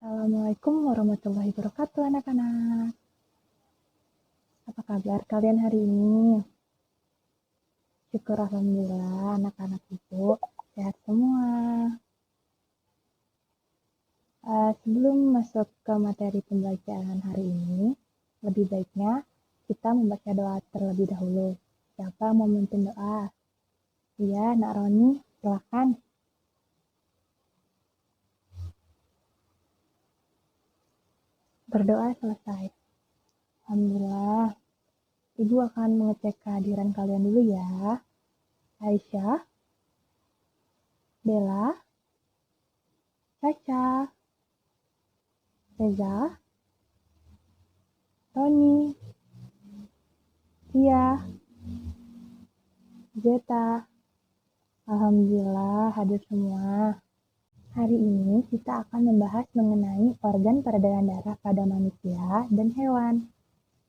Assalamualaikum warahmatullahi wabarakatuh anak-anak. Apa kabar kalian hari ini? Syukur alhamdulillah anak-anak ibu sehat semua. Sebelum masuk ke materi pembelajaran hari ini, lebih baiknya kita membaca doa terlebih dahulu. Siapa mau memimpin doa? Iya, Nak Roni, silakan. Berdoa selesai. Alhamdulillah. Ibu akan mengecek kehadiran kalian dulu ya. Aisyah, Bella, Caca, Reza, Roni, Tia, Zeta. Alhamdulillah hadir semua. Hari ini kita akan membahas mengenai organ peredaran darah pada manusia dan hewan.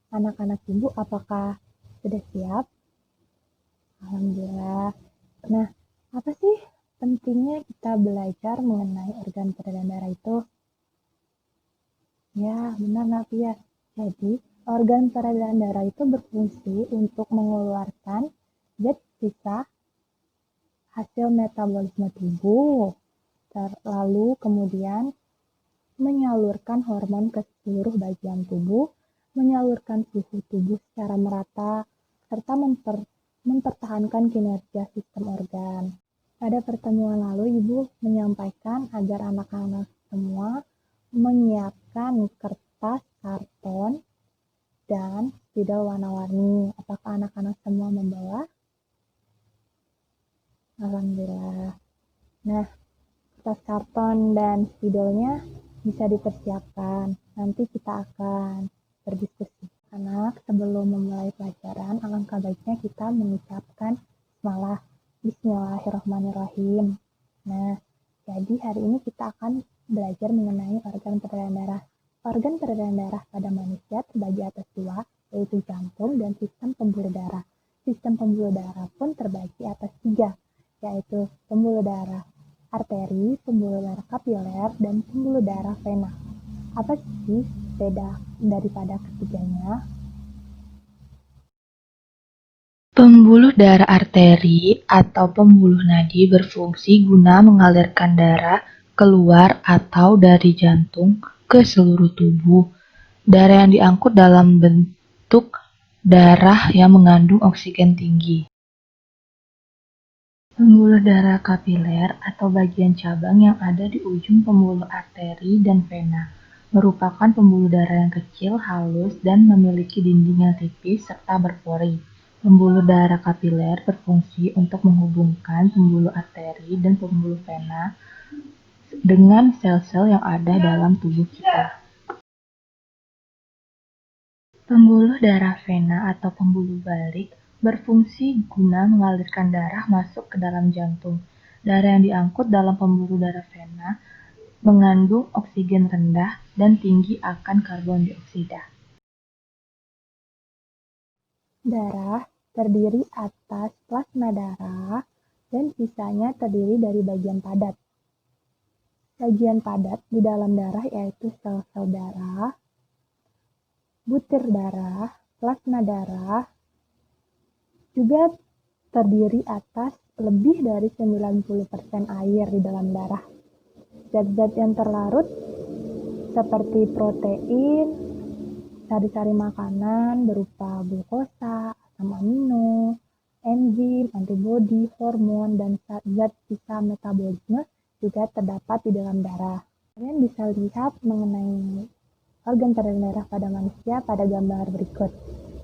Anak-anak ibu apakah sudah siap? Alhamdulillah. Nah, apa sih pentingnya kita belajar mengenai organ peredaran darah itu? Ya, benar Nafia. Jadi, organ peredaran darah itu berfungsi untuk mengeluarkan zat sisa hasil metabolisme tubuh, lalu kemudian menyalurkan hormon ke seluruh bagian tubuh, menyalurkan suhu tubuh secara merata, serta mempertahankan kinerja sistem organ. Pada pertemuan lalu, Ibu menyampaikan agar anak-anak semua menyiapkan kertas, karton, dan spidol warna-warni. Apakah anak-anak semua membawa? Alhamdulillah. Nah, kertas karton dan spidolnya bisa dipersiapkan. Nanti kita akan berdiskusi. Anak, sebelum memulai pelajaran, alangkah baiknya kita mengucapkan Bismillahirrahmanirrahim. Nah, jadi hari ini kita akan belajar mengenai organ peredaran darah. Organ peredaran darah pada manusia terbagi atas dua, yaitu jantung dan sistem pembuluh darah. Sistem pembuluh darah pun terbagi atas tiga, yaitu pembuluh darah arteri, pembuluh darah kapiler, dan pembuluh darah vena. Apa sih beda daripada ketiganya? Pembuluh darah arteri atau pembuluh nadi berfungsi guna mengalirkan darah keluar atau dari jantung ke seluruh tubuh. Darah yang diangkut dalam bentuk darah yang mengandung oksigen tinggi. Pembuluh darah kapiler atau bagian cabang yang ada di ujung pembuluh arteri dan vena merupakan pembuluh darah yang kecil, halus, dan memiliki dinding yang tipis serta berpori. Pembuluh darah kapiler berfungsi untuk menghubungkan pembuluh arteri dan pembuluh vena dengan sel-sel yang ada dalam tubuh kita. Pembuluh darah vena atau pembuluh balik berfungsi guna mengalirkan darah masuk ke dalam jantung. Darah yang diangkut dalam pembuluh darah vena mengandung oksigen rendah dan tinggi akan karbon dioksida. Darah terdiri atas plasma darah dan sisanya terdiri dari bagian padat. Bagian padat di dalam darah yaitu sel-sel darah, butir darah, plasma darah, juga terdiri atas lebih dari 90% air di dalam darah. Zat-zat yang terlarut seperti protein, sari-sari makanan berupa glukosa, asam amino, enzim, antibodi, hormon, dan zat sisa metabolisme juga terdapat di dalam darah. Kalian bisa lihat mengenai organ peredaran darah pada manusia pada gambar berikut.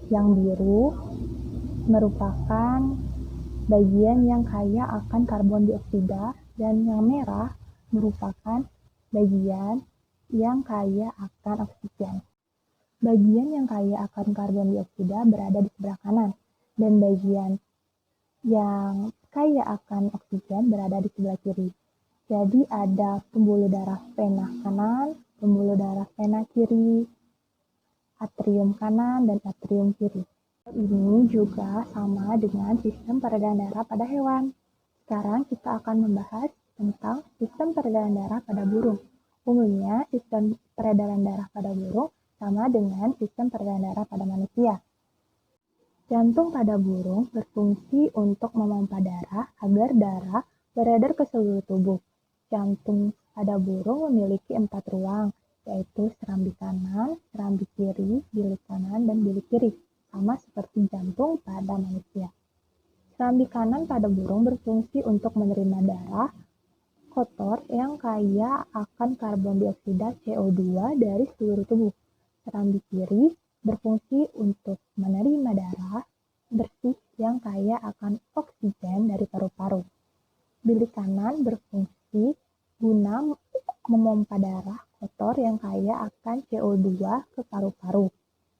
Yang biru merupakan bagian yang kaya akan karbon dioksida dan yang merah merupakan bagian yang kaya akan oksigen. Bagian yang kaya akan karbon dioksida berada di sebelah kanan dan bagian yang kaya akan oksigen berada di sebelah kiri. Jadi ada pembuluh darah vena kanan, pembuluh darah vena kiri, atrium kanan dan atrium kiri. Ini juga sama dengan sistem peredaran darah pada hewan. Sekarang kita akan membahas tentang sistem peredaran darah pada burung. Umumnya, sistem peredaran darah pada burung sama dengan sistem peredaran darah pada manusia. Jantung pada burung berfungsi untuk memompa darah agar darah beredar ke seluruh tubuh. Jantung pada burung memiliki 4 ruang, yaitu serambi kanan, serambi kiri, bilik kanan, dan bilik kiri, sama seperti jantung pada manusia. Serambi kanan pada burung berfungsi untuk menerima darah kotor yang kaya akan karbon dioksida CO2 dari seluruh tubuh. Serambi kiri berfungsi untuk menerima darah bersih yang kaya akan oksigen dari paru-paru. Bilik kanan berfungsi guna memompa darah kotor yang kaya akan CO2 ke paru-paru.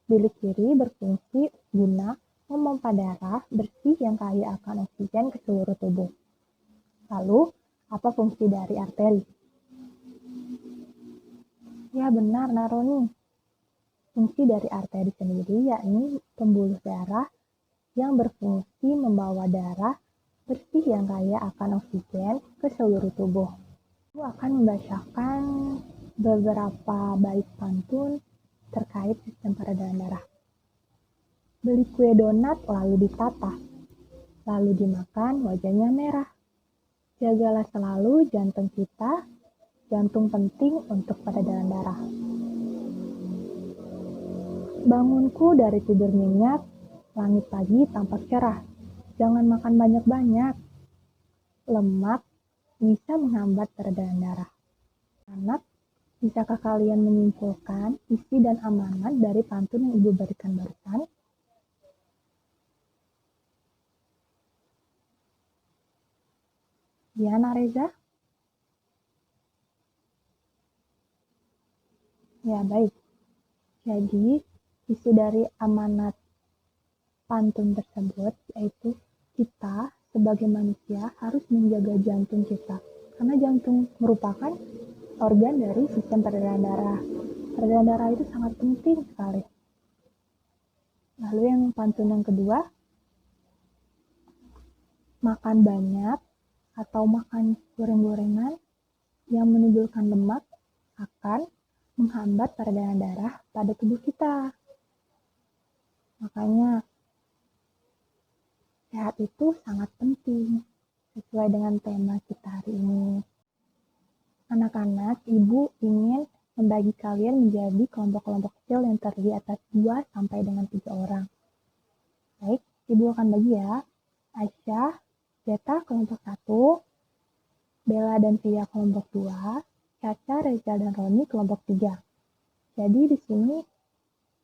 Bilik kiri berfungsi guna memompa darah bersih yang kaya akan oksigen ke seluruh tubuh. Lalu, apa fungsi dari arteri? Ya benar, Naroni. Fungsi dari arteri sendiri yakni pembuluh darah yang berfungsi membawa darah bersih yang kaya akan oksigen ke seluruh tubuh. Aku akan membacakan beberapa bait pantun terkait sistem peredaran darah. Beli kue donat lalu ditata, lalu dimakan wajahnya merah. Jagalah selalu jantung kita, jantung penting untuk peredaran darah. Bangunku dari tidur nyenyak, langit pagi tampak cerah. Jangan makan banyak-banyak. Lemak bisa menghambat peredaran darah. Anak, bisakah kalian menyimpulkan isi dan amanat dari pantun yang Ibu berikan barusan? Ya, Nareza? Ya, baik. Jadi, isi dari amanat pantun tersebut yaitu kita sebagai manusia harus menjaga jantung kita. Karena jantung merupakan organ dari sistem peredaran darah. Peredaran darah itu sangat penting sekali. Lalu yang pantun yang kedua, makan banyak atau makan goreng-gorengan yang menimbulkan lemak akan menghambat peredaran darah pada tubuh kita. Makanya sehat itu sangat penting sesuai dengan tema kita hari ini. Anak-anak, Ibu ingin membagi kalian menjadi kelompok-kelompok kecil yang terdiri atas 2 sampai dengan 3 orang. Baik, Ibu akan bagi ya. Aisyah, Zeta kelompok 1, Bella dan Tia kelompok 2, Caca, Reza, dan Roni kelompok 3. Jadi di sini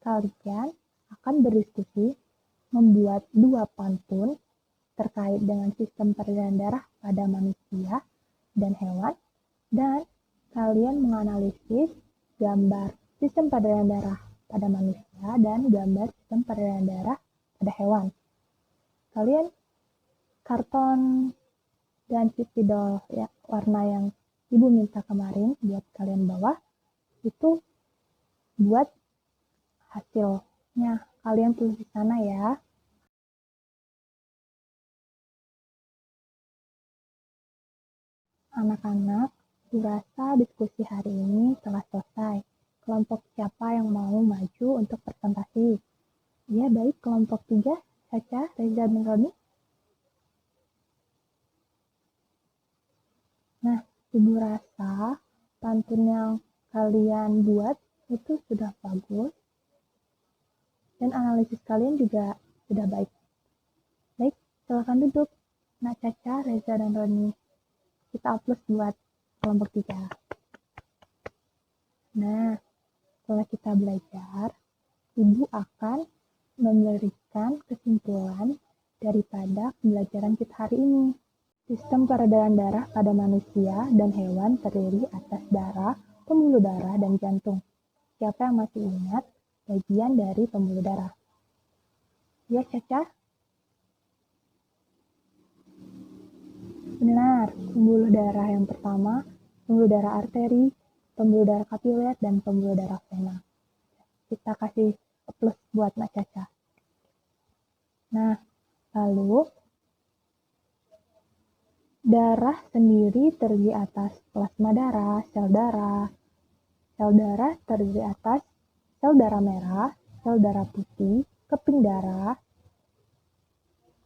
kalian akan berdiskusi membuat 2 pantun terkait dengan sistem peredaran darah pada manusia dan hewan, dan kalian menganalisis gambar sistem peredaran darah pada manusia dan gambar sistem peredaran darah pada hewan. Kalian karton dan spidol ya, warna yang Ibu minta kemarin buat kalian bawa itu buat hasilnya. Kalian tulis di sana ya. Anak-anak, kurasa diskusi hari ini telah selesai. Kelompok siapa yang mau maju untuk presentasi? Ya, baik. Kelompok 3, Caca, Reza, dan Roni. Nah, Ibu rasa pantun yang kalian buat itu sudah bagus. Dan analisis kalian juga sudah baik. Baik, silakan duduk. Nah, Caca, Reza, dan Roni. Kita upload buat kelompok 3. Nah, setelah kita belajar, Ibu akan memberikan kesimpulan daripada pembelajaran kita hari ini. Sistem peredaran darah pada manusia dan hewan terdiri atas darah, pembuluh darah, dan jantung. Siapa yang masih ingat bagian dari pembuluh darah? Ya, Caca? Benar, pembuluh darah yang pertama, pembuluh darah arteri, pembuluh darah kapiler, dan pembuluh darah vena. Kita kasih plus buat Mbak Caca. Nah, lalu darah sendiri terdiri atas plasma darah, sel darah, Sel darah terdiri atas sel darah merah, sel darah putih, keping darah,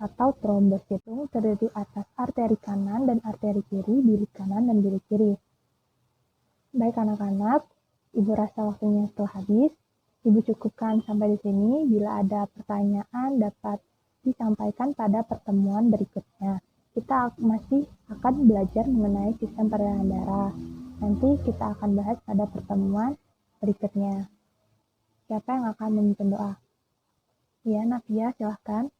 atau trombosit terdiri atas arteri kanan dan arteri kiri, bilik kanan dan bilik kiri. Baik anak-anak, Ibu rasa waktunya telah habis. Ibu cukupkan sampai di sini. Bila ada pertanyaan dapat disampaikan pada pertemuan berikutnya. Kita masih akan belajar mengenai sistem peredaran darah. Nanti kita akan bahas pada pertemuan berikutnya. Siapa yang akan memimpin doa? Ya, Nafia, silahkan.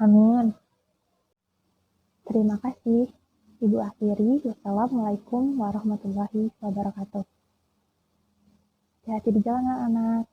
Amin. Terima kasih. Ibu akhiri. Wassalamualaikum warahmatullahi wabarakatuh. Hati-hati di jalan, anak-anak.